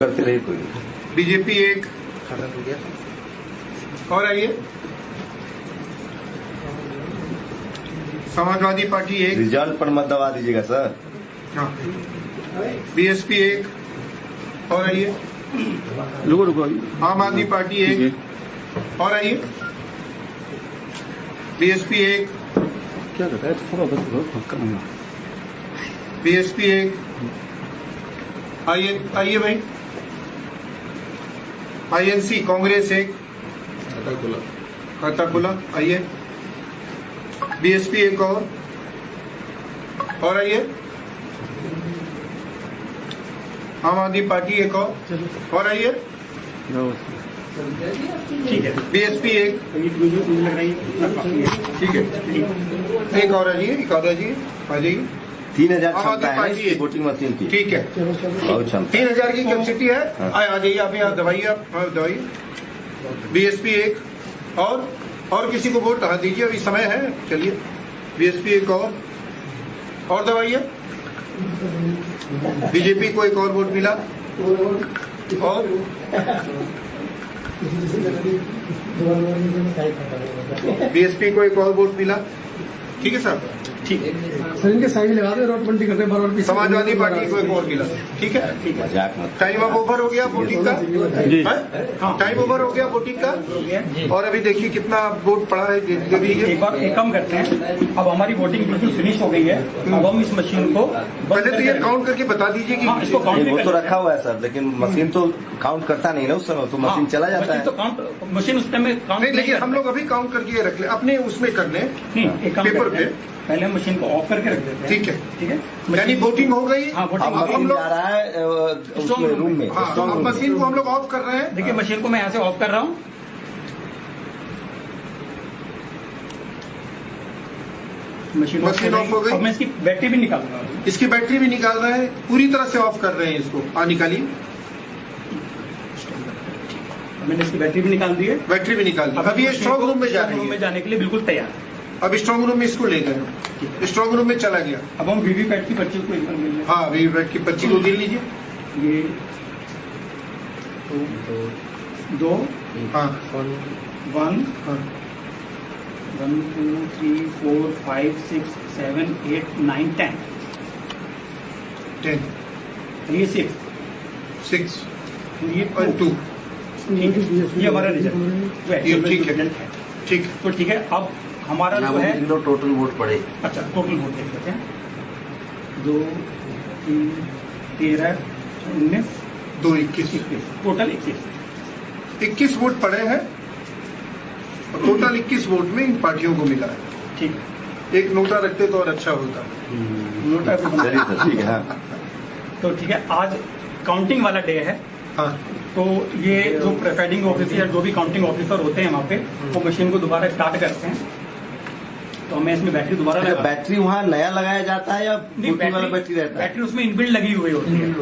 करते रहे कोई। बीजेपी एक और आइए, समाजवादी पार्टी एक, रिजल्ट पर मत दबा दीजिएगा सर। हाँ, बीएसपी एक और आइए, रुको आम आदमी पार्टी एक और आइए, बीएसपी एक, क्या करता है थोड़ा बीएसपी एक, आइए आइए भाई, आईएनसी कांग्रेस एक, खाता खुला, आइए, बीएसपी एक और आइए, आम आदमी पार्टी एक और आइए, ठीक है। बीएसपी एक, ठीक है, एक और आइए, एक और आइए, आ जाइए। 3000 आम आदमी क्षमता है पार्टी इसकी है। वोटिंग मशीन की, ठीक है, बहुत क्षमता। 3000 की कैपेसिटी है। हाँ। आ जाइए आप यहाँ दवाइए, आप दवाइए। बीएसपी एक और किसी को वोट हाँ दीजिए, अभी समय है, चलिए। बीएसपी एक और दवाइए। बीजेपी को एक और वोट मिला और बीएसपी को एक और वोट मिला। ठीक है सर, ठीक है सर, इनके साइज लगा दे, रोड मंडी करते हैं बार बार। समाजवादी पार्टी को एक और मिला। ठीक है, मजाक मत। टाइम अब ओवर हो गया वोटिंग का। जी। हाँ, टाइम ओवर हो गया वोटिंग का। और अभी देखिए कितना वोट पड़ा है, दे दीजिए। एक बार एक काम करते हैं, अब हमारी वोटिंग बिल्कुल फिनिश हो गई है। अब हम इस मशीन को पहले तो ये काउंट करके बता दीजिए कि हाँ, इसको काउंट वो तो रखा हुआ है सर, लेकिन मशीन तो काउंट करता नहीं ना उस समय, तो मशीन चला जाता है। तो काउंट मशीन उस टाइम में काउंट नहीं, लेकिन हम लोग अभी काउंट करके रख ले, अपने उसमें कर ले, एक काम पेपर करते पे। हैं, पहले हम मशीन को ऑफ करके रख देते हैं। ठीक है, ठीक है, यानी वोटिंग हो गई। हाँ, वोटिंग अब हो हम गई। मशीन लोग जा रहा है उसमें रूम में, हाँ, स्ट्रॉन्ग अब रूम में। मशीन को हम लोग ऑफ कर रहे हैं। देखिए मशीन को मैं यहाँ से ऑफ कर रहा हूँ। मशीन ऑफ हो गई। अब मैं इसकी बैटरी भी निकालूंगा। इसकी बैटरी भी निकाल रहे हैं, पूरी तरह से ऑफ कर रहे हैं इसको। निकालिए, मैंने इसकी बैटरी भी निकाल दी है। बैटरी भी निकाल दी। अभी ये स्ट्रॉन्ग रूम में जा रही है। जाने के लिए बिल्कुल तैयार है। अब स्ट्रॉन्ग रूम में इसको ले गए, स्ट्रॉन्ग रूम में चला गया। अब हम वीवीपैट की पर्ची को इधर मिल हाँ, वीवीपैट की पर्ची को गिन लीजिए। ये दो हाँ, 1 हाँ, 1 2 3 4 5 6 7 8 9 10 10, ये 6 6 ये और 2। ये हमारा रिजल्ट ये ठीक है। रिजल्ट है। ठीक है, तो ठीक है, अब हमारा जो है टोटल वोट पड़े। अच्छा टोटल वोट देख लेते हैं। 2 3 13 19 2 21 टोटल 21। 21 वोट पड़े हैं और टोटल 21 वोट में इन पार्टियों को मिला है। ठीक है, एक नोटा रखते तो और अच्छा होता। नोटा पे बना। चलिए सर, ठीक है। हाँ, तो ठीक है, आज काउंटिंग वाला डे है। हाँ, तो ये जो प्रिसाइडिंग ऑफिसर जो भी काउंटिंग ऑफिसर होते हैं वहाँ पे, वो मशीन को दोबारा स्टार्ट करते हैं। तो हमें इसमें बैटरी दोबारा अच्छा, लगा। बैटरी वहाँ नया लगाया जाता है या नहीं, वोटिंग वाला बैटरी रहता है? बैटरी उसमें इनबिल्ड लगी हुई होती है।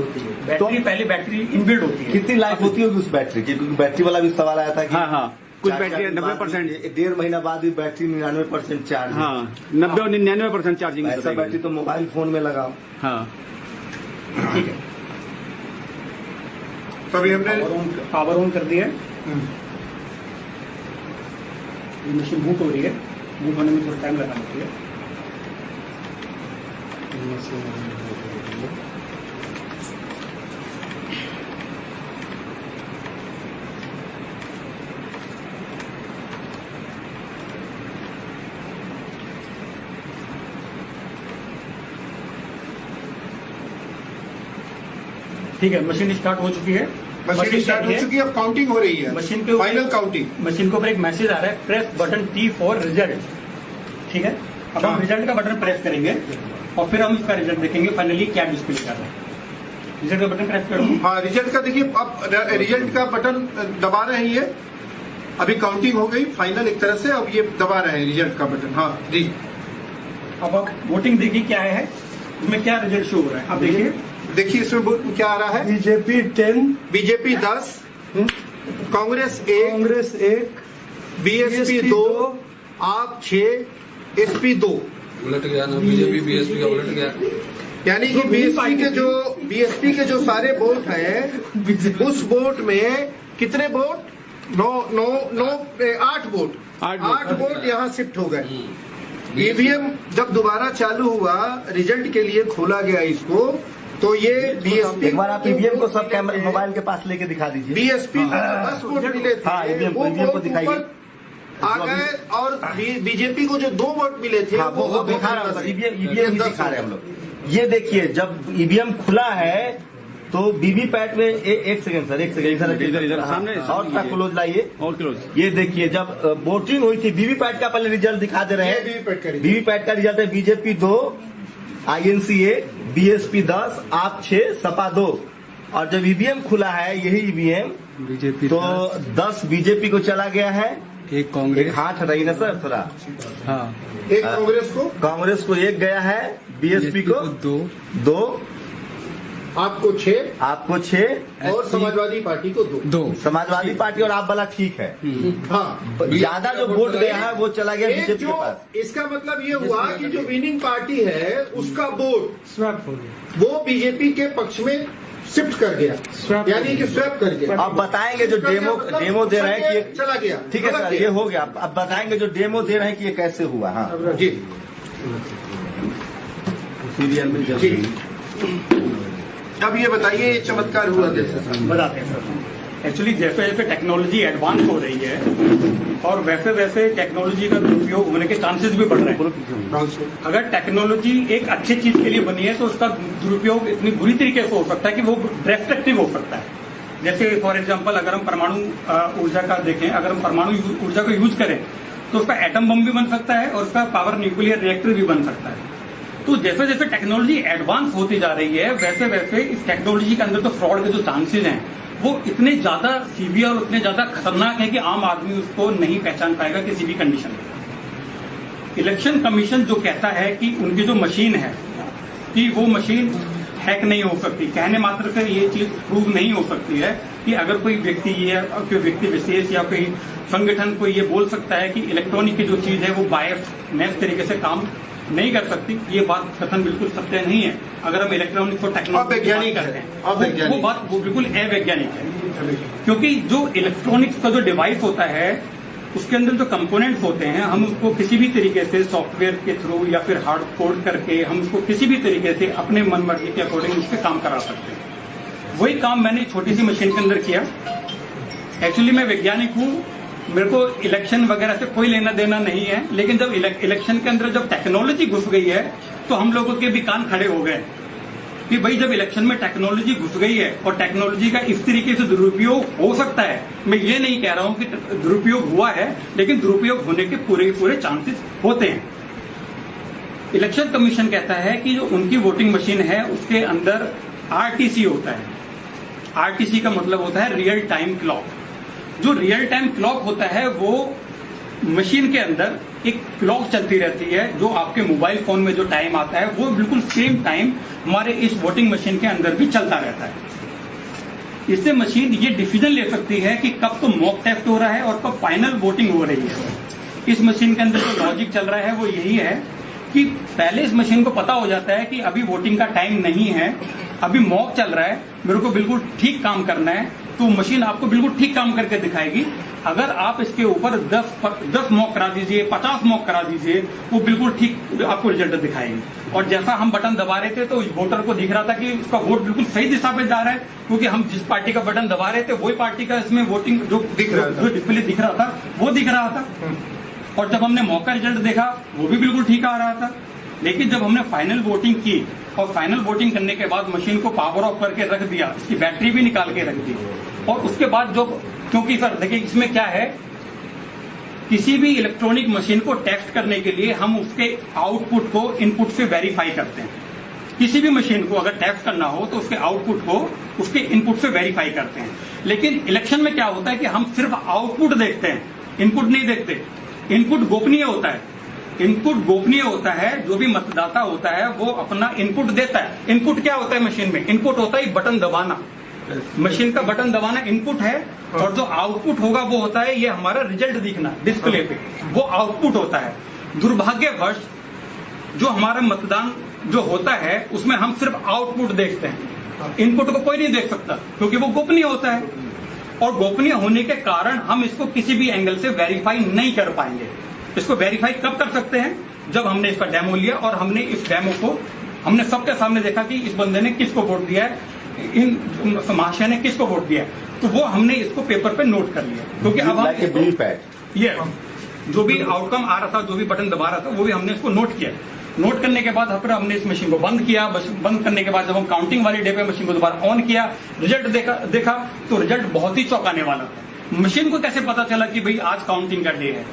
बैटरी पहले बैटरी इनबिल्ड होती है। कितनी लाइफ होती होगी उस बैटरी की? क्योंकि बैटरी वाला भी सवाल आया था कि हाँ हाँ, कुछ चार बैटरी साल के बाद 90%। भी, 1.5 महीना बाद भी बैटरी 99% चार्ज है। हाँ, 90 और 99% चार्जिंग। ऐसा बैटरी तो मोबाइल फोन में लगाओ। हाँ, ठीक है, तभी हमने पावर ऑन कर दिया। हम्म, ये मशीन बूट हो रही है। बूट होने में थोड़ा टाइम लगा होती है। ठीक है, मशीन स्टार्ट हो चुकी है। मशीन स्टार्ट हो चुकी है, अब काउंटिंग हो रही है। मशीन के ऊपर- फाइनल काउंटिंग। मशीन के ऊपर एक मैसेज आ रहा है, press button T for result. ठीक है, अब हम हाँ। रिजल्ट का बटन प्रेस करेंगे और फिर हम इसका रिजल्ट देखेंगे फाइनली क्या डिस्प्ले कर रहा है। रिजल्ट का बटन प्रेस करो। हाँ, रिजल्ट का देखिए, अब रिजल्ट का बटन दबा रहे हैं ये। अभी काउंटिंग हो गई फाइनल एक तरह से, अब ये दबा रहे हैं रिजल्ट का बटन। हाँ जी, अब आप वोटिंग देखिए क्या है, इसमें क्या रिजल्ट शो हो रहा है। आप देखिए, देखिए इसमें क्या आ रहा है। BJP 10, BJP 10, Congress 1, Congress 1, BSP 2, आप 6, एसपी 2। उलट गया ना, बीजेपी बीएसपी का उलट गया। यानी कि बीएसपी के जो सारे वोट हैं उस वोट में कितने वोट 8 वोट यहाँ शिफ्ट हो गए। ईवीएम जब दोबारा चालू हुआ, रिजल्ट के लिए खोला गया इसको, तो ये बीएसपी, एक बार आप ईवीएम को सब कैमरे मोबाइल के पास लेके दिखा दीजिए। बीएसपी को 10 वोट मिले थे, हाँ, ईवीएम को दिखाइए। आ गए, और बीजेपी को जो 2 वोट मिले थे हाँ, वो दिखा रहे हैं, ईवीएम दिखा रहे हैं हम लोग। ये देखिए, जब ईवीएम खुला है तो वीवीपैट में एक सेकंड सर, इधर सामने और का क्लोज लाइए, और क्लोज। ये देखिए, जब वोटिंग हुई थी वीवीपैट का पहले रिजल्ट दिखा दे रहे हैं। वीवीपैट का रिजल्ट है बीजेपी 2, आईएनसी 1, बीएसपी 10, आप 6, सपा 2। और जब ईवीएम खुला है, यही ईवीएम, बीजेपी तो 10 बीजेपी को चला गया है, एक कांग्रेस, एक हाथ रही ना सर थोड़ा, हाँ, एक कांग्रेस को 1 गया है, बीएसपी को 2, आपको 6 और समाजवादी पार्टी को 2। समाजवादी पार्टी और आप वाला ठीक है। हाँ, ज्यादा जो वोट गया है वो चला गया बीजेपी के पास। इसका मतलब ये हुआ कि जो विनिंग पार्टी है उसका वोट स्वैप हो गया, वो बीजेपी के पक्ष में शिफ्ट कर गया, यानी कि स्वैप कर गया। अब बताएंगे जो डेमो दे रहे हैं कि ये चला गया, ठीक है सर, ये हो गया। अब बताएंगे जो डेमो दे रहे हैं कि ये कैसे हुआ। हाँ जी, सीरियल में जी। अब ये बताइए, ये चमत्कार हुआ कैसे? बताते हैं सर। एक्चुअली जैसे जैसे टेक्नोलॉजी एडवांस हो रही है और वैसे वैसे टेक्नोलॉजी का दुरुपयोग होने के चांसेस भी बढ़ रहे हैं। अगर टेक्नोलॉजी एक अच्छी चीज के लिए बनी है तो उसका दुरुपयोग इतनी बुरी तरीके से हो सकता है कि वो डिस्ट्रक्टिव हो सकता है। जैसे फॉर एग्जांपल, अगर हम परमाणु ऊर्जा का देखें, अगर हम परमाणु ऊर्जा को यूज करें तो उसका एटम बम भी बन सकता है और उसका पावर न्यूक्लियर रिएक्टर भी बन सकता है। तो जैसे जैसे टेक्नोलॉजी एडवांस होती जा रही है, वैसे वैसे इस टेक्नोलॉजी के अंदर तो फ्रॉड के जो चांसेस हैं वो इतने ज्यादा सीवियर और इतने ज्यादा खतरनाक है कि आम आदमी उसको नहीं पहचान पाएगा किसी भी कंडीशन में। इलेक्शन कमीशन जो कहता है कि उनकी जो मशीन है कि वो मशीन हैक नहीं हो सकती, कहने मात्र से ये चीज प्रूव नहीं हो सकती है कि अगर कोई व्यक्ति कोई व्यक्ति विशेष या कोई संगठन को ये बोल सकता है कि इलेक्ट्रॉनिक की जो चीज है वो बायस तरीके से काम नहीं कर सकती, ये बात कथन बिल्कुल सत्य नहीं है। अगर हम इलेक्ट्रॉनिक्स और टेक्नोलॉजी करते हैं वो बिल्कुल अवैज्ञानिक है, क्योंकि जो इलेक्ट्रॉनिक्स का जो डिवाइस होता है उसके अंदर जो कंपोनेंट्स होते हैं, हम उसको किसी भी तरीके से सॉफ्टवेयर के थ्रू या फिर हार्ड कोड करके हम उसको किसी भी तरीके से अपने मन मर्जी के अकॉर्डिंग उस पर काम करा सकते हैं। वही काम मैंने छोटी सी मशीन के अंदर किया। एक्चुअली मैं वैज्ञानिक हूँ, मेरे को इलेक्शन वगैरह से कोई लेना देना नहीं है, लेकिन जब इलेक्शन के अंदर जब टेक्नोलॉजी घुस गई है तो हम लोगों के भी कान खड़े हो गए कि भाई जब इलेक्शन में टेक्नोलॉजी घुस गई है और टेक्नोलॉजी का इस तरीके से दुरुपयोग हो सकता है, मैं ये नहीं कह रहा हूं कि दुरुपयोग हुआ है, लेकिन दुरुपयोग होने के पूरे चांसेस होते हैं। इलेक्शन कमीशन कहता है कि जो उनकी वोटिंग मशीन है उसके अंदर आरटीसी होता है। आरटीसी का मतलब होता है रियल टाइम क्लॉक। जो रियल टाइम क्लॉक होता है वो मशीन के अंदर एक क्लॉक चलती रहती है, जो आपके मोबाइल फोन में जो टाइम आता है वो बिल्कुल सेम टाइम हमारे इस वोटिंग मशीन के अंदर भी चलता रहता है। इससे मशीन ये डिसीजन ले सकती है कि कब तो मॉक टेस्ट हो रहा है और कब फाइनल वोटिंग हो रही है। इस मशीन के अंदर जो लॉजिक चल रहा है वो यही है कि पहले इस मशीन को पता हो जाता है कि अभी वोटिंग का टाइम नहीं है, अभी मॉक चल रहा है, मेरे को बिल्कुल ठीक काम करना है, तो मशीन आपको बिल्कुल ठीक काम करके दिखाएगी। अगर आप इसके ऊपर 10 मॉक करा दीजिए, 50 मॉक करा दीजिए, वो बिल्कुल ठीक आपको रिजल्ट दिखाएगी। और जैसा हम बटन दबा रहे थे तो वोटर को दिख रहा था कि उसका वोट बिल्कुल सही दिशा पे जा रहा है, क्योंकि हम जिस पार्टी का बटन दबा रहे थे वही पार्टी का इसमें वोटिंग जो डिस्प्ले दिख रहा था वो दिख रहा था। और जब हमने मॉक का रिजल्ट देखा वो भी बिल्कुल ठीक आ रहा था। लेकिन जब हमने फाइनल वोटिंग की और फाइनल वोटिंग करने के बाद मशीन को पावर ऑफ करके रख दिया, इसकी बैटरी भी निकाल के रख दी, और उसके बाद जो, क्योंकि सर देखिए इसमें क्या है, किसी भी इलेक्ट्रॉनिक मशीन को टेस्ट करने के लिए हम उसके आउटपुट को इनपुट से वेरीफाई करते हैं। किसी भी मशीन को अगर टेस्ट करना हो तो उसके आउटपुट को उसके इनपुट से वेरीफाई करते हैं। लेकिन इलेक्शन में क्या होता है कि हम सिर्फ आउटपुट देखते हैं, इनपुट नहीं देखते। इनपुट गोपनीय होता है, इनपुट गोपनीय होता है। जो भी मतदाता होता है वो अपना इनपुट देता है। इनपुट क्या होता है मशीन में? इनपुट होता है बटन दबाना, मशीन का बटन दबाना इनपुट है, और जो आउटपुट होगा वो होता है ये हमारा रिजल्ट दिखना डिस्प्ले पे, वो आउटपुट होता है। दुर्भाग्यवश जो हमारा जो होता है उसमें हम सिर्फ आउटपुट देखते हैं, इनपुट को कोई नहीं देख सकता क्योंकि वो गोपनीय होता है, और गोपनीय होने के कारण हम इसको किसी भी एंगल से वेरीफाई नहीं कर पाएंगे। इसको वेरीफाई कब कर सकते हैं? जब हमने इसका डेमो लिया और हमने इस डेमो को हमने सबके सामने देखा कि इस बंदे ने किसको वोट दिया है, इन महाशय ने किसको वोट दिया है, तो वो हमने इसको पेपर पे नोट कर लिया, क्योंकि अब हम ये जो भी आउटकम आ रहा था, जो भी बटन दबा रहा था, वो भी हमने इसको नोट किया। नोट करने के बाद फिर हमने इस मशीन को बंद किया। बंद करने के बाद जब हम काउंटिंग वाली डे पे मशीन को दोबारा ऑन किया, रिजल्ट देखा तो रिजल्ट बहुत ही चौंकाने वाला था। मशीन को कैसे पता चला कि भाई आज काउंटिंग का डे है?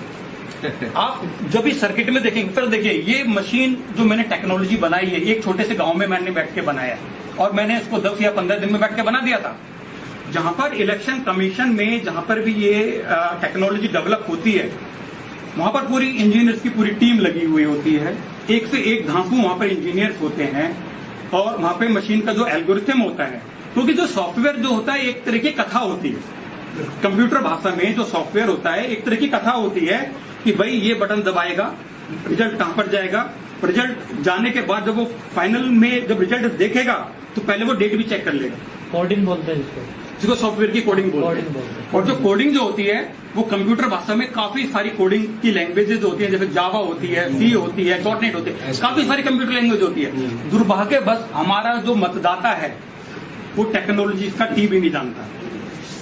आप जब इस सर्किट में देखेंगे, फिर देखिए ये मशीन जो मैंने टेक्नोलॉजी बनाई है, एक छोटे से गांव में मैंने बैठ के बनाया और मैंने इसको 10 या 15 दिन में बैठ के बना दिया था। जहां पर इलेक्शन कमीशन में जहां पर भी ये टेक्नोलॉजी डेवलप होती है, वहां पर पूरी इंजीनियर्स की पूरी टीम लगी हुई होती है, एक से एक धांसू वहां पर इंजीनियर्स होते हैं, और वहां पे मशीन का जो एल्गोरिथम होता है, क्योंकि जो सॉफ्टवेयर जो होता है एक तरह की कथा होती है। कंप्यूटर भाषा में जो सॉफ्टवेयर होता है एक तरह की कथा होती है कि भाई ये बटन दबाएगा, रिजल्ट कहां पर जाएगा, रिजल्ट जाने के बाद जब वो फाइनल में जब रिजल्ट देखेगा तो पहले वो डेट भी चेक कर लेगा। कोडिंग बोलते हैं जिसको सॉफ्टवेयर की कोडिंग बोलते हैं। और जो कोडिंग जो होती है वो कंप्यूटर भाषा में काफी सारी कोडिंग की लैंग्वेजेज होती है, जैसे जावा होती है, सी होती है, .NET होती है, काफी सारी कंप्यूटर लैंग्वेज होती है। दुर्भाग्य बस हमारा जो मतदाता है वो टेक्नोलॉजी का टी भी नहीं जानता,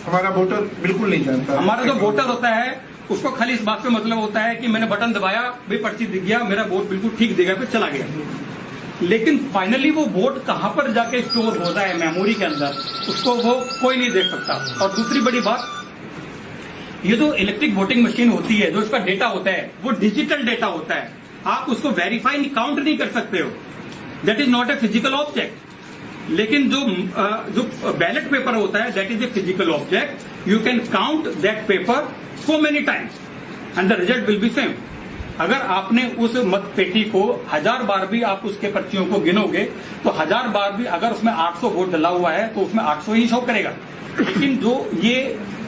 हमारा वोटर बिल्कुल नहीं जानता। हमारा जो वोटर होता है उसको खाली इस बात से मतलब होता है कि मैंने बटन दबाया, भाई पर्ची दिख गया, मेरा वोट बिल्कुल ठीक दिखा, फिर चला गया। लेकिन फाइनली वो वोट कहां पर जाके स्टोर होता है मेमोरी के अंदर, उसको वो कोई नहीं देख सकता। और दूसरी बड़ी बात, ये जो इलेक्ट्रिक वोटिंग मशीन होती है, जो इसका डेटा होता है वो डिजिटल डेटा होता है, आप उसको वेरीफाई काउंट नहीं कर सकते हो, that is not a physical object. लेकिन जो बैलेट पेपर होता है that is a physical object, you can count that paper so many times and the result will be same. अगर आपने उस मत पेटी को 1000 बार भी आप उसके पर्चियों को गिनोगे तो 1000 बार भी अगर उसमें 800 वोट डला हुआ है तो उसमें 800 ही शो करेगा। लेकिन जो ये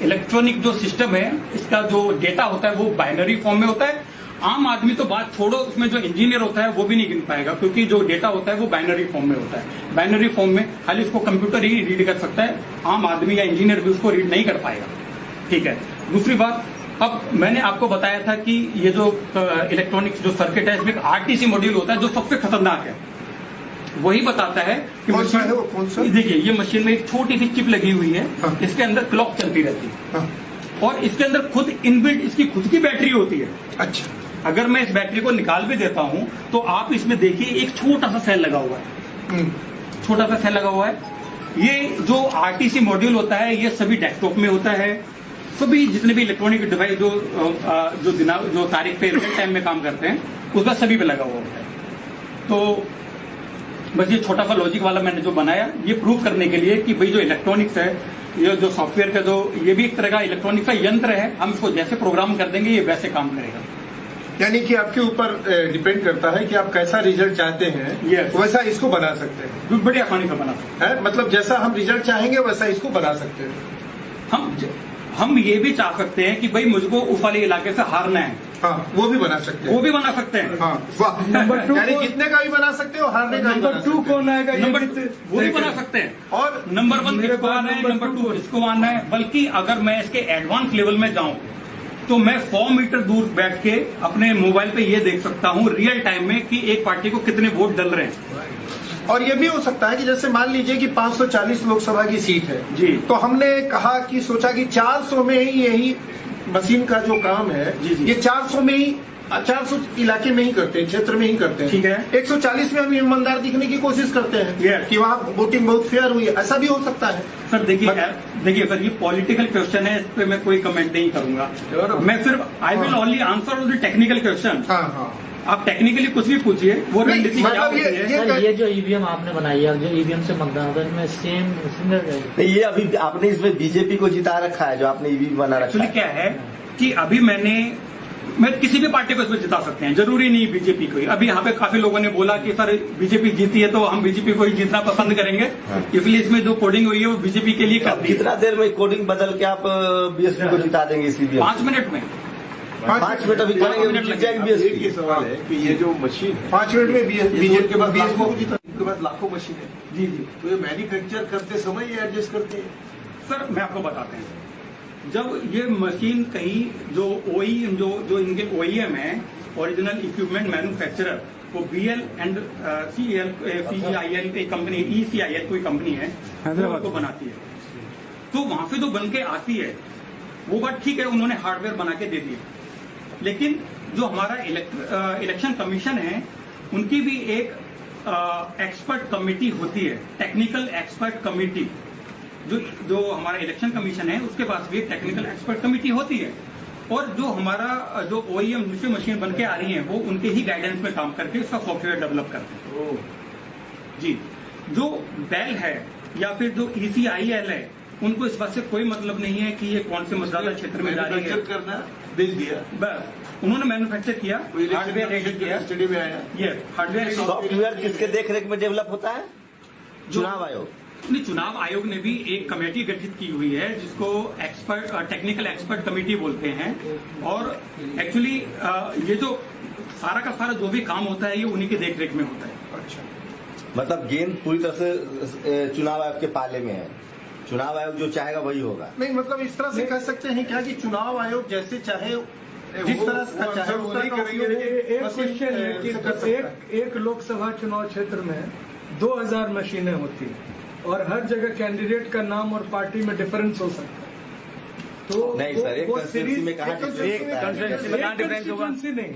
इलेक्ट्रॉनिक जो सिस्टम है, इसका जो डेटा होता है वो बाइनरी फॉर्म में होता है। आम आदमी तो बात छोड़ो, उसमें जो इंजीनियर होता है वो भी नहीं गिन पाएगा, क्योंकि जो डेटा होता है वो बाइनरी फॉर्म में होता है। बाइनरी फॉर्म में खाली उसको कंप्यूटर ही रीड कर सकता है, आम आदमी या इंजीनियर भी उसको रीड नहीं कर पाएगा। ठीक है। दूसरी बात, अब मैंने आपको बताया था कि ये जो इलेक्ट्रॉनिक्स जो सर्किट है इसमें आरटीसी मॉड्यूल होता है जो सबसे खतरनाक है। वही बताता है कि कौन सा है वो, कौन सा? देखिए ये मशीन में एक छोटी सी चिप लगी हुई है, हाँ। इसके अंदर क्लॉक चलती रहती है, हाँ। और इसके अंदर खुद इनबिल्ट इसकी खुद की बैटरी होती है। अच्छा, अगर मैं इस बैटरी को निकाल भी देता हूं तो आप इसमें देखिए एक छोटा सा सेल लगा हुआ है, छोटा सा सेल लगा हुआ है। ये जो आरटीसी मॉड्यूल होता है ये सभी डेस्कटॉप में होता है, सभी जितने भी इलेक्ट्रॉनिक डिवाइस जो तारीख पे रियल टाइम में काम करते हैं उसका सभी पे लगा हुआ होता है। तो बस ये छोटा सा लॉजिक वाला मैंने जो बनाया ये प्रूव करने के लिए कि भाई जो इलेक्ट्रॉनिक्स है, ये जो सॉफ्टवेयर का जो ये भी एक तरह का इलेक्ट्रॉनिक का यंत्र है, हम इसको जैसे प्रोग्राम कर देंगे ये वैसे काम करेगा। यानी कि आपके ऊपर डिपेंड करता है कि आप कैसा रिजल्ट चाहते हैं, Yes. वैसा इसको बना सकते हैं। बड़ी आसानी से बना सकते है मतलब जैसा हम रिजल्ट चाहेंगे वैसा इसको बना सकते हैं। हैं। हम ये भी चाह सकते हैं कि भाई मुझको उस वाले इलाके से हारना है, हाँ, वो भी बना सकते हैं। वो भी बना सकते हैं। हाँ, वाह। नंबर 2 यानी जीतने का भी बना सकते हो, हारने का भी बना नंबर सकते 2 हो। कौन आएगा? नंबर वो भी बना सकते हैं। और नंबर 1 मेरे इसको पास आना है, नंबर नंबर 2 2 इसको आना है। बल्कि अगर मैं इसके एडवांस लेवल में जाऊं तो मैं 100 मीटर दूर बैठ के अपने मोबाइल पे ये देख सकता हूं रियल टाइम में कि एक पार्टी को कितने वोट डल रहे हैं। और ये भी हो सकता है कि जैसे मान लीजिए कि 540 लोकसभा की सीट है जी। तो हमने कहा कि सोचा कि 400 में ही यही मशीन का जो काम है, जी, जी। ये 400 में ही 400 इलाके में ही करते हैं, क्षेत्र में ही करते हैं। ठीक है। 140 में हम ईमानदार दिखने की कोशिश करते हैं Yes. कि वहाँ वोटिंग बहुत फेयर हुई है, ऐसा भी हो सकता है। सर देखिए सर, ये पॉलिटिकल क्वेश्चन है, इस पे मैं कोई कमेंट नहीं करूंगा। मैं सिर्फ I will only answer on the technical question. हाँ हाँ, आप टेक्निकली कुछ भी पूछिए, वो नहीं, रणनीति क्या मतलब होती ये- है। सर ये जो ईवीएम आपने बनाई है, जो ईवीएम से मतदान होता है, इसमें सेम सिमिलर रहेगी? नहीं, ये अभी आपने इसमें बीजेपी को जिता रखा है, जो आपने ईवी बना रखा एक्चुअली है। क्या है कि अभी मैं किसी भी पार्टी को इसमें जिता सकते हैं, जरूरी नहीं बीजेपी को ही। अभी यहाँ पे काफी लोगों ने बोला कि सर बीजेपी जीती है तो हम बीजेपी को ही जीतना पसंद करेंगे, इसलिए इसमें जो कोडिंग हुई है वो बीजेपी के लिए कर अब दी है। कितना देर में कोडिंग बदल के आप बीएसपी को जिता देंगे इस ईवीएम? 5 मिनट में 5 मिनट अभी करेंगे, जीत जाएगी एक ही बीएसपी। सवाल है कि ये जो मशीन है 5 मिनट में बीजेपी के बाद बीएसपी को जीता। इनके पास लाखों मशीन है जी जी तो ये मैन्युफैक्चर करते समय ये एडजस्ट करते हैं। सर मैं आपको बताते हैं, जब ये मशीन कहीं जो जो इनके OEM है, ओरिजिनल इक्विपमेंट मैन्युफैक्चरर, वो BL एंड CIL एक कंपनी, ECIL कोई कंपनी है, हैदराबाद को बनाती है। तो वहां से जो बन के आती है वो बात ठीक है, उन्होंने हार्डवेयर बना के दे दिया, लेकिन जो हमारा इलेक्शन कमीशन है उनकी भी एक एक्सपर्ट कमेटी होती है, टेक्निकल एक्सपर्ट कमेटी। जो हमारा इलेक्शन कमीशन है उसके पास भी एक टेक्निकल एक्सपर्ट कमेटी होती है, और जो हमारा जो OEM दूसरी मशीन बन के आ रही है वो उनके ही गाइडेंस में काम करके उसका सॉफ्टवेयर डेवलप करते हैं। जी, जो बेल है या फिर जो ECIL है उनको इस बात से कोई मतलब नहीं है कि ये कौन से मतदाता क्षेत्र में जा रही है। मैन्युफैक्चर करना भेज दिया, बस उन्होंने मैन्युफैक्चर किया, हार्डवेयर रेडी किया, स्टडी में आया। ये हार्डवेयर सॉफ्टवेयर किसके देखरेख में डेवलप होता है? चुनाव आयोग। नहीं, चुनाव आयोग ने भी एक कमेटी गठित की हुई है जिसको टेक्निकल एक्सपर्ट कमेटी बोलते हैं, और एक्चुअली ये जो सारा का सारा जो भी काम होता है ये उन्हीं के देखरेख में होता है। अच्छा, मतलब गेंद पूरी तरह से चुनाव आयोग के पाले में है, चुनाव आयोग जो चाहेगा वही होगा। नहीं मतलब इस तरह से कह सकते हैं क्या कि चुनाव आयोग जैसे चाहे जिस तरह से चाहे उस तरह का उपयोग एक मशीन क्वेश्चन है से कर सकता है। कि एक लोकसभा चुनाव क्षेत्र में 2000 मशीनें होती हैं और हर जगह कैंडिडेट का नाम और पार्टी में डिफरेंस हो सकता है। तो नहीं सर, एक कंस्टिट्यूंसी में कहाँ डिफरेंस होगा? नहीं,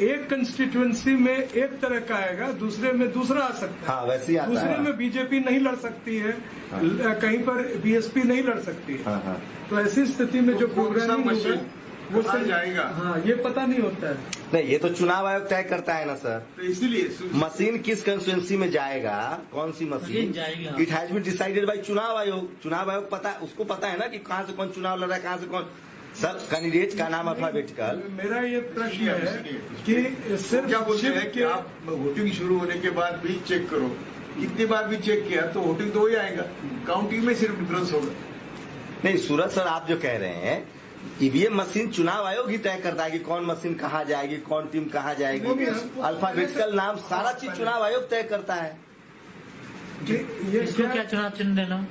एक कंस्टिट्यूंसी में एक तरह का आएगा, दूसरे में दूसरा आ सकता है। हाँ वैसे ही आता दूसरे है। में बीजेपी नहीं लड़ सकती है, कहीं पर बीएसपी नहीं लड़ सकती है। हाँ हाँ। तो ऐसी स्थिति में जो प्रोग्रामिंग मशीन वो कहाँ जाएगा? हाँ, ये पता नहीं होता है। नहीं, ये तो चुनाव आयोग तय करता है ना सर। तो इसीलिए मशीन किस कंस्टिट्यूंसी में जाएगा, कौन सी मशीन जाएगी, हाँ। It has been decided by चुनाव आयोग। चुनाव आयोग पता, उसको पता है ना कि कहाँ से कौन चुनाव लड़ रहा है, कहाँ से कौन। सब कैंडिडेट का नाम अल्फाबेटिकल। मेरा ये प्रश्न है कि सिर्फ क्या बोलते शिव हैं कि के आप वोटिंग शुरू होने के बाद भी चेक करो, कितनी बार भी चेक किया तो वोटिंग तो ही आएगा, काउंटिंग में सिर्फ डिफरेंस होगा। नहीं सूरज सर, आप जो कह रहे हैं ईवीएम मशीन चुनाव आयोग ही तय करता है कि कौन मशीन कहाँ जाएगी, कौन टीम कहाँ जाएगी, अल्फाबेटिकल नाम सारा चीज चुनाव आयोग तय करता है। ये इसको क्या चुनाव चिन्ह देना?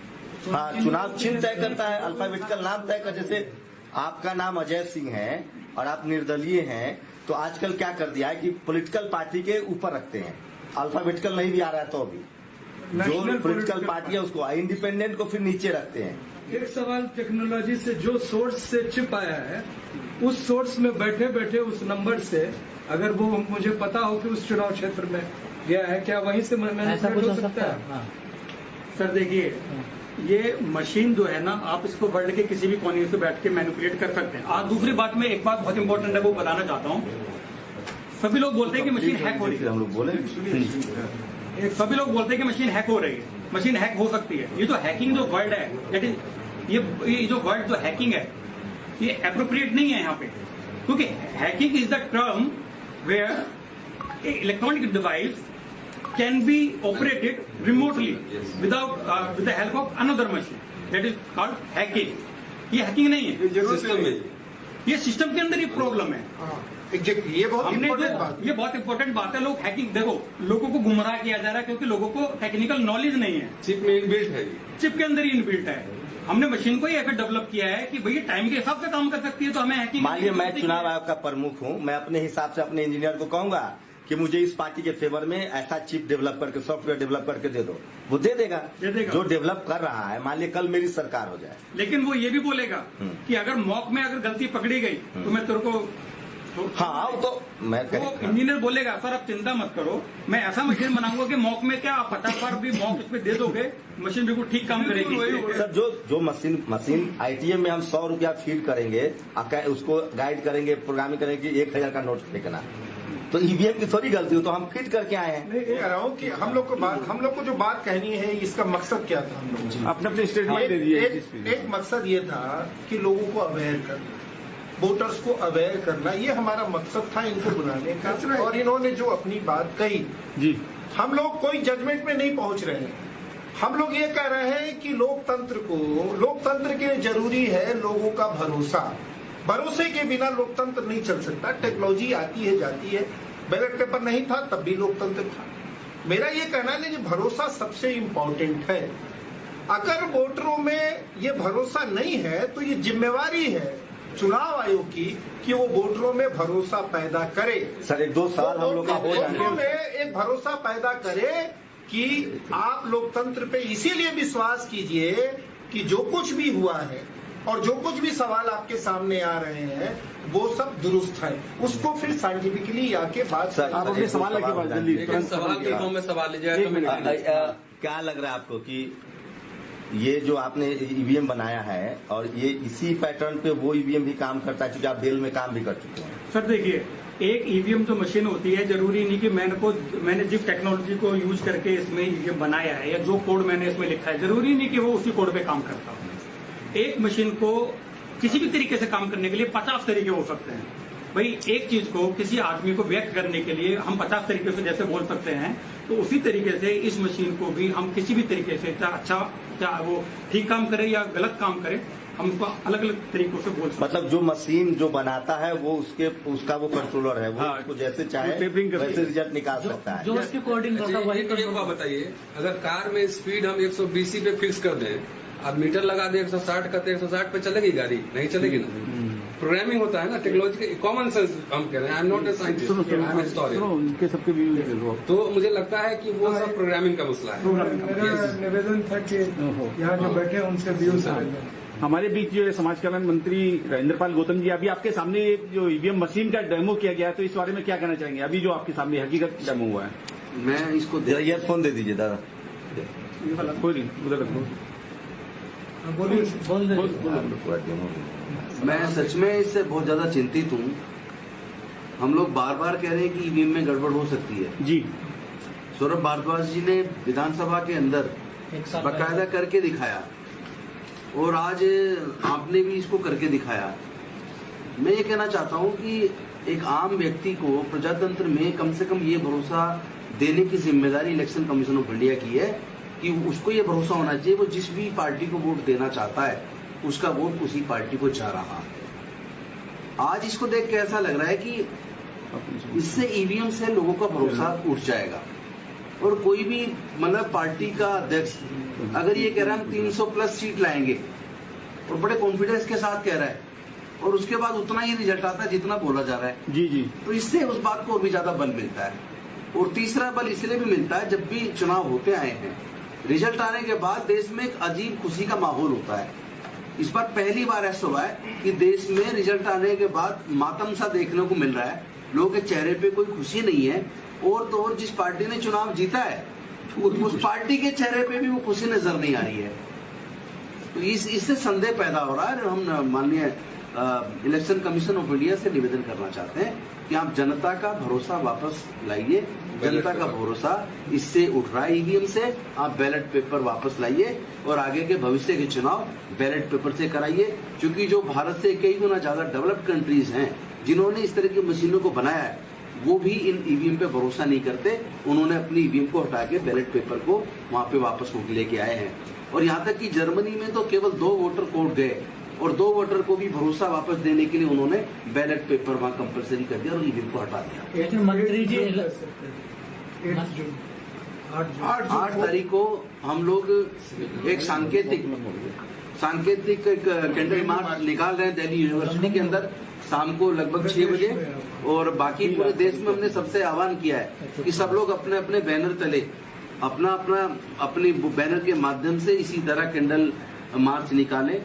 हाँ, चुनाव चिन्ह तय करता है, अल्फाबेटिकल नाम तय कर। जैसे आपका नाम अजय सिंह है और आप निर्दलीय हैं, तो आजकल क्या कर दिया है कि पॉलिटिकल पार्टी के ऊपर रखते हैं, अल्फाबेटिकल नहीं भी आ रहा है तो भी जो पॉलिटिकल पार्टी है उसको, इंडिपेंडेंट को फिर नीचे रखते हैं। एक सवाल टेक्नोलॉजी से, जो सोर्स से चिप आया है उस सोर्स में बैठे बैठे उस नंबर से अगर वो मुझे पता हो कि उस चुनाव क्षेत्र में गया है, क्या वहीं से ऐसा कुछ हो सकता है? हाँ। सर देखिए, ये मशीन जो है ना, आप इसको वर्ल्ड के किसी भी कोने से बैठ के मैनिपुलेट कर सकते हैं। आज दूसरी बात में एक बात बहुत इंपॉर्टेंट है वो बताना चाहता हूँ। सभी लोग बोलते हैं कि मशीन हैक हो रही है, हम लोग बोले सभी लोग बोलते हैं कि मशीन हैक हो रही है, मशीन हैक हो सकती है। ये जो हैकिंग जो वर्ड है, दैट इज ये जो वर्ड जो हैकिंग है ये एप्रोप्रिएट नहीं है यहाँ पे, क्योंकि hacking is the term where electronic device can be operated remotely without with the help of another machine. That is called hacking. ये हैकिंग नहीं है, सिस्टम में ये सिस्टम के अंदर ही प्रॉब्लम है। एग्जैक्टली, ये बहुत हमने इंपॉर्टेंट बात जो ये बहुत इंपॉर्टेंट बात है, लोग हैकिंग, देखो लोगों को गुमराह किया जा रहा है क्योंकि लोगों को टेक्निकल नॉलेज नहीं है। चिप में इनबिल्ट है, चिप के अंदर ही इनबिल्ट है। हमने मशीन को ही ऐसे डेवलप किया है कि भैया टाइम के हिसाब से काम कर सकती है, तो हमें हैकिंग। मान लीजिए मैं चुनाव आयोग का प्रमुख हूँ, मैं अपने हिसाब से अपने इंजीनियर को कहूंगा कि मुझे इस पार्टी के फेवर में ऐसा चिप डेवलप करके, सॉफ्टवेयर डेवलप करके दे दो, वो दे देगा। जो डेवलप कर रहा है, मान लिया कल मेरी सरकार हो जाए, लेकिन वो ये भी बोलेगा कि अगर मॉक में अगर गलती पकड़ी गई तो मैं तेरे को हाँ तो मैं वो इंजीनियर बोलेगा सर आप चिंता मत करो, मैं ऐसा मशीन बनाऊंगा कि मॉक में क्या आप फटाफट भी मॉक इस पे दे दोगे, मशीन बिल्कुल ठीक काम करेगी। सर जो मशीन आईटीएम में हम 100 रुपया फीड करेंगे, उसको गाइड करेंगे, प्रोग्रामिंग करेंगे कि 1000 का नोट फेंकना, तो ईवीएम की थोड़ी गलती हो, तो हम फिट करके आए हैं। नहीं कह रहा हूँ कि हम लोग को जो बात कहनी है इसका मकसद क्या था, हम लोग अपने अपने स्टेटमेंट दे दिए। एक मकसद ये था कि लोगों को अवेयर करना, वोटर्स को अवेयर करना, ये हमारा मकसद था इनको बुलाने का। और इन्होंने जो अपनी बात कही जी, हम लोग कोई जजमेंट में नहीं पहुंच रहे हैं, हम लोग ये कह रहे हैं कि लोकतंत्र के लिए जरूरी है लोगों का भरोसा। भरोसे के बिना लोकतंत्र नहीं चल सकता। टेक्नोलॉजी आती है जाती है, बैलेट पेपर नहीं था तब भी लोकतंत्र था। मेरा ये कहना है कि भरोसा सबसे इम्पोर्टेंट है। अगर वोटरों में ये भरोसा नहीं है तो ये जिम्मेवारी है चुनाव आयोग की कि वो वोटरों में भरोसा पैदा करे। सर 1-2 साल हम लोग का हो वोटरों जाएंगे। में एक भरोसा पैदा करे कि आप लोकतंत्र पे इसीलिए विश्वास कीजिए कि जो कुछ भी हुआ है और जो कुछ भी सवाल आपके सामने आ रहे हैं वो सब दुरुस्त है। उसको फिर साइंटिफिकली आके बात सर, आप अपने सवाल के बाद जल्दी लेकिन सवाल के फॉर्म में सवाल लीजिए क्या लग रहा है आपको कि ये जो आपने ईवीएम बनाया है और ये इसी पैटर्न पे वो ईवीएम भी काम करता है, क्योंकि आप बेल में काम भी कर चुके हैं? सर देखिए, एक ईवीएम जो मशीन होती है, जरूरी नहीं कि मैंने जिस टेक्नोलॉजी को यूज करके इसमें ईवीएम बनाया है या जो कोड मैंने इसमें लिखा है, जरूरी नहीं कि वो उसी कोड पे काम करता हो। एक मशीन को किसी भी तरीके से काम करने के लिए 50 तरीके हो सकते हैं। भाई एक चीज को किसी आदमी को व्यक्त करने के लिए हम 50 तरीके से जैसे बोल सकते हैं, तो उसी तरीके से इस मशीन को भी हम किसी भी तरीके से चाहे वो ठीक काम करे या गलत काम करे, हम उसको अलग अलग तरीकों से बोल सकते हैं। मतलब जो मशीन जो बनाता है वो उसका वो कंट्रोलर है, वो हाँ, उसको जैसे चाहे टेपरिंग करके वैसे रिजल्ट निकाल सकता है। जो उसकी कोडिंग करता है वही एक बात बताइए, अगर कार में स्पीड हम 120 पे फिक्स कर दें, अब मीटर लगा दे 160 का, तो 160 पे चलेगी गाड़ी? नहीं चलेगी ना। प्रोग्रामिंग होता है ना, टेक्नोलॉजी कॉमन सेंस हम कह रहे हैं। I am not a scientist, I am a historian. उनके सबके भी तो मुझे लगता है कि वो सब प्रोग्रामिंग का मसला है। मेरा निवेदन था कि यहाँ जो बैठे हैं उनसे व्यूज हमारे बीच जो समाज कल्याण मंत्री राजेंद्रपाल गौतम जी, अभी आपके सामने जो ईवीएम मशीन का डेमो किया गया है, तो इस बारे में क्या कहना चाहेंगे? अभी जो आपके सामने हकीकत डेमो हुआ है। मैं इसको जरा ईयरफोन दे दीजिए दादा। कोई नहीं, उधर रखो। मैं सच में इससे बहुत ज्यादा चिंतित हूँ। हम लोग बार बार कह रहे हैं कि ईवीएम में गड़बड़ हो सकती है। जी, सौरभ भारद्वाज जी ने विधानसभा के अंदर एक साल बकायदा करके दिखाया और आज आपने भी इसको करके दिखाया। मैं ये कहना चाहता हूँ कि एक आम व्यक्ति को प्रजातंत्र में कम से कम ये भरोसा देने की जिम्मेदारी इलेक्शन कमीशन ऑफ इंडिया की है कि उसको ये भरोसा होना चाहिए वो जिस भी पार्टी को वोट देना चाहता है उसका वोट उसी पार्टी को जा रहा है। आज इसको देख के ऐसा लग रहा है कि इससे ईवीएम से लोगों का भरोसा उठ जाएगा और कोई भी मतलब पार्टी का अध्यक्ष अगर ये कह रहा है हम 300 प्लस सीट लाएंगे और बड़े कॉन्फिडेंस के साथ कह रहा है और उसके बाद उतना ही रिजल्ट आता है जितना बोला जा रहा है, जी जी, तो इससे उस बात को और भी ज्यादा बल मिलता है। और तीसरा बल इसलिए भी मिलता है, जब भी चुनाव होते आए हैं, रिजल्ट आने के बाद देश में एक अजीब खुशी का माहौल होता है। इस बार पहली बार ऐसा हुआ है कि देश में रिजल्ट आने के बाद मातम सा देखने को मिल रहा है। लोगों के चेहरे पे कोई खुशी नहीं है और तो और जिस पार्टी ने चुनाव जीता है उस पार्टी के चेहरे पे भी वो खुशी नजर नहीं आ रही है। तो इससे संदेह पैदा हो रहा है। हम माननीय इलेक्शन कमीशन ऑफ इंडिया से निवेदन करना चाहते हैं कि आप जनता का भरोसा वापस लाइए। जनता का भरोसा इससे उठ रहा है ईवीएम से। आप बैलेट पेपर वापस लाइए और आगे के भविष्य के चुनाव बैलेट पेपर से कराइए, क्योंकि जो भारत से कई गुना ज्यादा डेवलप्ड कंट्रीज हैं जिन्होंने इस तरह की मशीनों को बनाया है, वो भी इन ईवीएम पे भरोसा नहीं करते। उन्होंने अपनी ईवीएम को हटा के बैलेट पेपर को वहां पे वापस लेके आए हैं। और यहाँ तक कि जर्मनी में तो केवल 2 वोटर कोड गए और 2 वोटर को भी भरोसा वापस देने के लिए उन्होंने बैलेट पेपर वहां कंपलसरी कर दिया और ईवीएम को हटा दिया। लेकिन मंत्री जी 8 तारीख को हम लोग एक सांकेतिक कैंडल मार्च निकाल रहे हैं दिल्ली यूनिवर्सिटी के अंदर शाम को लगभग 6 बजे। और बाकी पूरे देश में हमने सबसे आह्वान किया है कि सब लोग अपने अपने बैनर तले अपने बैनर के माध्यम से इसी तरह कैंडल मार्च निकालें,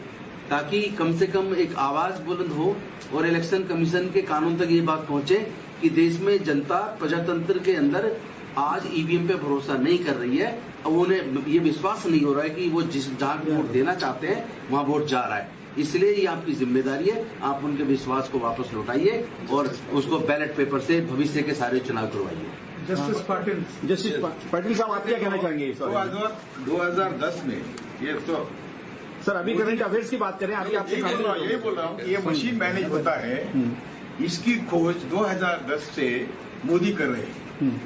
ताकि कम से कम एक आवाज बुलंद हो और इलेक्शन कमीशन के कानून तक ये बात पहुंचे कि देश में जनता प्रजातंत्र के अंदर आज ईवीएम पे भरोसा नहीं कर रही है और उन्हें ये विश्वास नहीं हो रहा है कि वो जहां वोट देना चाहते हैं वहां वोट जा रहा है। इसलिए ये आपकी जिम्मेदारी है, आप उनके विश्वास को वापस लौटाइए और उसको बैलेट पेपर से भविष्य के सारे चुनाव करवाइए। जस्टिस पाटिल साहब, आप क्या कहना चाहेंगे इस बारे में? 2010 में ये तो सर अभी करंट अफेयर्स की बात करें, यही बोल रहा हूँ कि ये मशीन मैनेज होता है, इसकी खोज 2010 से मोदी कर रहे हैं।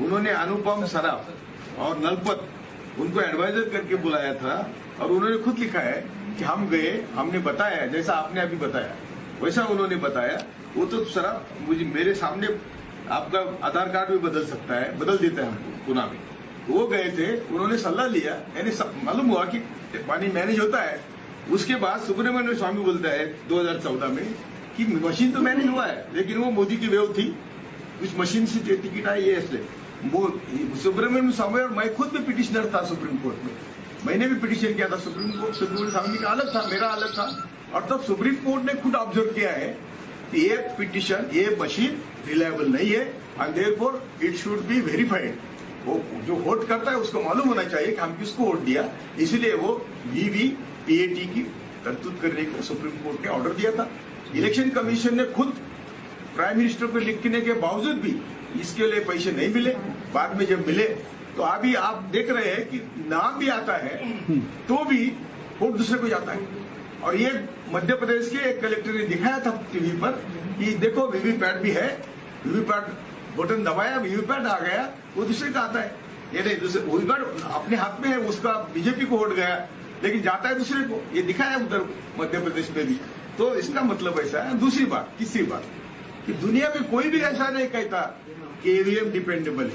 उन्होंने अनुपम सराफ और नलपत उनको एडवाइजर करके बुलाया था और उन्होंने खुद लिखा है कि हम गए, हमने बताया जैसा आपने अभी बताया वैसा उन्होंने बताया। वो तो सारा मुझे मेरे सामने आपका आधार कार्ड भी बदल सकता है, बदल देता है हमको पुणे में। वो गए थे, उन्होंने सलाह लिया, यानी मालूम हुआ कि पानी मैनेज होता है। उसके बाद सुब्रमण्यम स्वामी बोलता है 2014 में कि मशीन तो मैनेज हुआ है, लेकिन वो मोदी की वेव थी, उस मशीन से टिकट आई है। इसलिए सुब्रमण्यम स्वामी और मैं खुद भी पिटिशनर था सुप्रीम कोर्ट में, मैंने भी पिटिशन किया था सुप्रीम कोर्ट। सुब्रमण्यम स्वामी का अलग था, मेरा अलग था, और तब सुप्रीम कोर्ट ने खुद ऑब्जर्व किया है कि ये पिटिशन, ये मशीन रिलायबल नहीं है, and therefore it should be verified. वो जो वोट करता है उसको मालूम होना चाहिए कि हम किसको वोट दिया, इसलिए वो वीवीपीएटी की तरतूद करने को सुप्रीम कोर्ट ने ऑर्डर दिया था। इलेक्शन कमीशन ने खुद प्राइम मिनिस्टर को लिखने के बावजूद भी इसके लिए पैसे नहीं मिले। बाद में जब मिले तो अभी आप देख रहे हैं कि नाम भी आता है तो भी वोट दूसरे को जाता है। और ये मध्य प्रदेश के एक कलेक्टर ने दिखाया था टीवी पर कि देखो वीवीपैट भी है, वीवीपैट बटन दबाया, वीवीपैट आ गया, वो दूसरे का आता है। ये नहीं, दूसरे वीवीपैट अपने हाथ में है, उसका बीजेपी को वोट गया, लेकिन जाता है दूसरे को। ये दिखाया उधर मध्य प्रदेश में भी। तो इसका मतलब ऐसा है। दूसरी बात, तीसरी बात, कि दुनिया में कोई भी ऐसा नहीं कहता कि ईवीएम डिपेंडेबल है।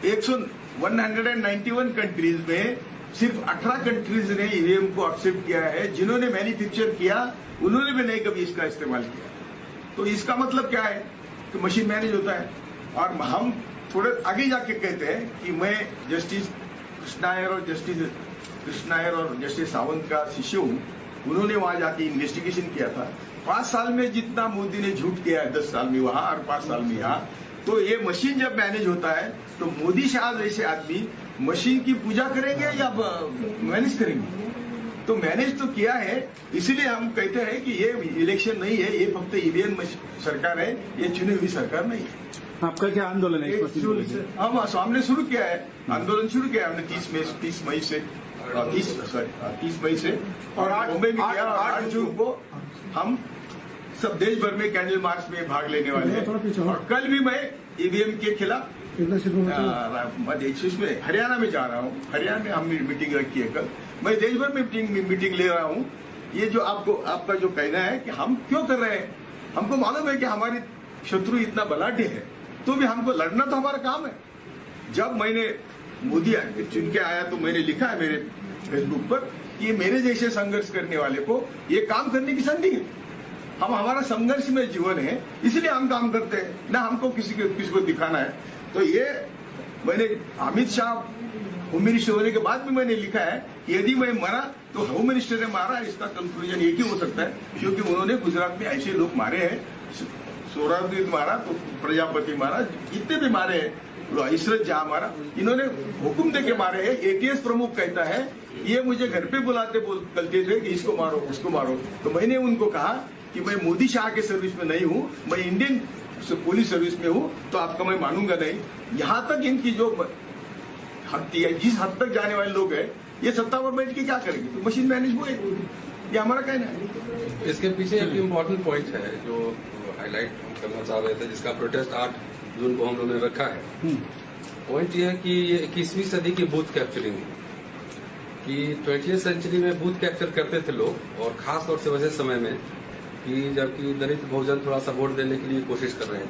191 कंट्रीज में सिर्फ 18 कंट्रीज ने ईवीएम को एक्सेप्ट किया है। जिन्होंने मैन्युफैक्चर किया उन्होंने भी नहीं कभी इसका इस्तेमाल किया। तो इसका मतलब क्या है कि मशीन मैनेज होता है। और हम थोड़े आगे जाके कहते हैं कि मैं जस्टिस कृष्णायर और जस्टिस सावंत का शिष्य हूं। उन्होंने वहां जाके इन्वेस्टिगेशन किया था। 5 साल में जितना मोदी ने झूठ किया है, 10 साल में वहां और 5 साल में यहाँ, तो ये मशीन जब मैनेज होता है तो मोदी शाह जैसे आदमी मशीन की पूजा करेंगे या मैनेज करेंगे? तो मैनेज तो किया है। इसीलिए हम कहते हैं कि ये इलेक्शन नहीं है, ये फक्त ईवीएम सरकार है, ये चुनी हुई सरकार नहीं है। आपका क्या आंदोलन है? हम सामने शुरू किया है, आंदोलन शुरू किया हमने 30 मई से 30 मई से, और मुंबई में किया। 8 जून को हम सब देश भर में कैंडल मार्च में भाग लेने वाले हैं। और कल भी मैं ईवीएम के खिलाफ में हरियाणा में जा रहा हूँ। हरियाणा में हमने मीटिंग रखी है कल। मैं देश भर में मीटिंग ले रहा हूँ। ये जो आपका जो कहना है कि हम क्यों कर रहे हैं, हमको मालूम है कि हमारी शत्रु इतना बलाढ्य है, तो भी हमको लड़ना तो हमारा काम है। जब मैंने मोदी चुन के आया तो मैंने लिखा है मेरे फेसबुक पर कि मेरे जैसे संघर्ष करने वाले को ये काम करने की संधि है। हमारा संघर्ष में जीवन है, इसलिए हम काम करते हैं, ना हमको किसी को दिखाना है। तो ये मैंने अमित शाह होम मिनिस्टर होने के बाद भी मैंने लिखा है कि यदि मैं मरा तो होम मिनिस्टर ने मारा। इसका कंक्लूजन एक ही हो सकता है, क्योंकि उन्होंने गुजरात में ऐसे लोग मारे हैं। सोहरावर्दी मारा तो प्रजापति मारा, जितने भी मारे हैं, इशरत जहां मारा, इन्होंने हुक्म दे के मारे हैं। एटीएस प्रमुख कहता है ये मुझे घर पे बोलते थे कि इसको मारो उसको मारो। तो मैंने उनको कहा कि मैं मोदी शाह के सर्विस में नहीं हूं, मैं इंडियन पुलिस सर्विस में हूं, तो आपका मैं मानूंगा नहीं। यहां तक इनकी जो जिस हद तक जाने वाले लोग हैं, ये सत्ता पर बैठ के क्या करेंगे? तो मशीन मैनेज हुए, ये हमारा कहना है। इसके पीछे एक इम्पोर्टेंट पॉइंट है जो हाईलाइट करना चाह रहे थे, जिसका प्रोटेस्ट 8 जून को हम लोगों ने रखा है। पॉइंट ये है कि ये 21वीं सदी की बूथ कैप्चरिंग है, कि 20वीं सेंचुरी में बूथ कैप्चर करते थे लोग, और खास तौर से वैसे समय में कि जबकि दलित बहुजन थोड़ा सा वोट देने के लिए कोशिश कर रहे थे।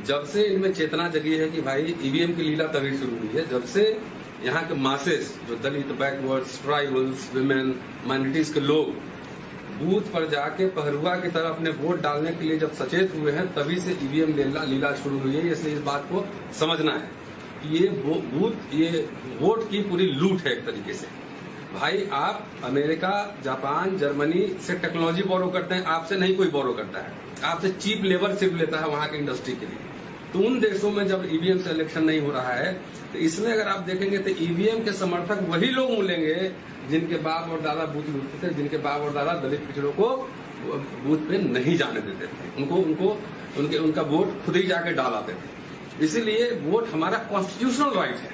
जब से इनमें चेतना जगी है कि भाई ईवीएम की लीला तभी शुरू हुई है, जब से यहाँ के मासेस, जो दलित, बैकवर्ड्स, ट्राइबल्स, विमेन, माइनॉरिटीज के लोग बूथ पर जाके पहरुआ की तरह अपने वोट डालने के लिए जब सचेत हुए हैं, तभी से ईवीएम लीला शुरू हुई है। इसलिए इस बात को समझना है कि ये वोट की पूरी लूट है एक तरीके से। भाई आप अमेरिका, जापान, जर्मनी से टेक्नोलॉजी बोरो करते हैं, आपसे नहीं कोई बोरो करता है, आपसे चीप लेबर सिर्फ लेता है वहां की इंडस्ट्री के लिए। तो उन देशों में जब ईवीएम से इलेक्शन नहीं हो रहा है, तो इसमें अगर आप देखेंगे तो ईवीएम के समर्थक वही लोग मिलेंगे जिनके बाप और दादा बूथ लूटते थे, जिनके बाप और दादा दलित पिछड़ों को बूथ पे नहीं जाने देते थे, उनका वोट खुद ही जाके डालाते थे। इसीलिए वोट हमारा कॉन्स्टिट्यूशनल राइट है,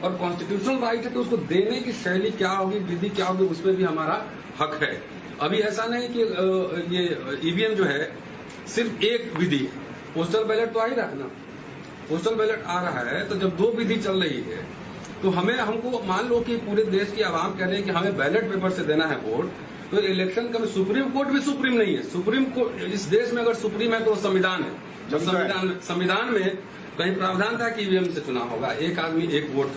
और कॉन्स्टिट्यूशनल राइट है तो उसको देने की शैली क्या होगी, विधि क्या होगी, उसमें भी हमारा हक है। अभी ऐसा नहीं कि ये ईवीएम जो है सिर्फ एक विधि है, पोस्टल बैलेट तो आ ही रहा है ना, पोस्टल बैलेट आ रहा है। तो जब 2 विधि चल रही है तो हमको मान लो कि पूरे देश की आवाम कह रहे हैं कि हमें बैलेट पेपर से देना है वोट, तो इलेक्शन का सुप्रीम कोर्ट भी सुप्रीम नहीं है। सुप्रीम कोर्ट इस देश में अगर सुप्रीम है तो वो संविधान है। जब संविधान में कहीं प्रावधान था कि ईवीएम से चुनाव होगा, एक आदमी एक वोट,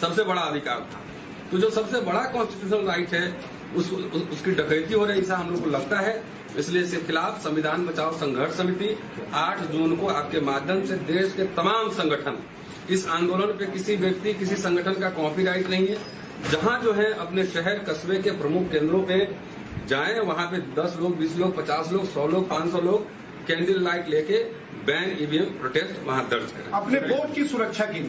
सबसे बड़ा अधिकार था। तो जो सबसे बड़ा कॉन्स्टिट्यूशनल राइट है उसकी डकैती हो रही है, ऐसा हम लोग को लगता है। इसलिए इसके खिलाफ संविधान बचाओ संघर्ष समिति 8 जून को आपके माध्यम से देश के तमाम संगठन, इस आंदोलन पे किसी व्यक्ति किसी संगठन का कॉपीराइट नहीं है। जहां जो है अपने शहर कस्बे के प्रमुख केंद्रों पे जाएं, वहां पे 10 लोग, 20 लोग, 50 लोग, 100 लोग, 500 लोग कैंडल लाइट लेके बैन ईवीएम प्रोटेस्ट वहां दर्ज करें। अपने वोट की सुरक्षा की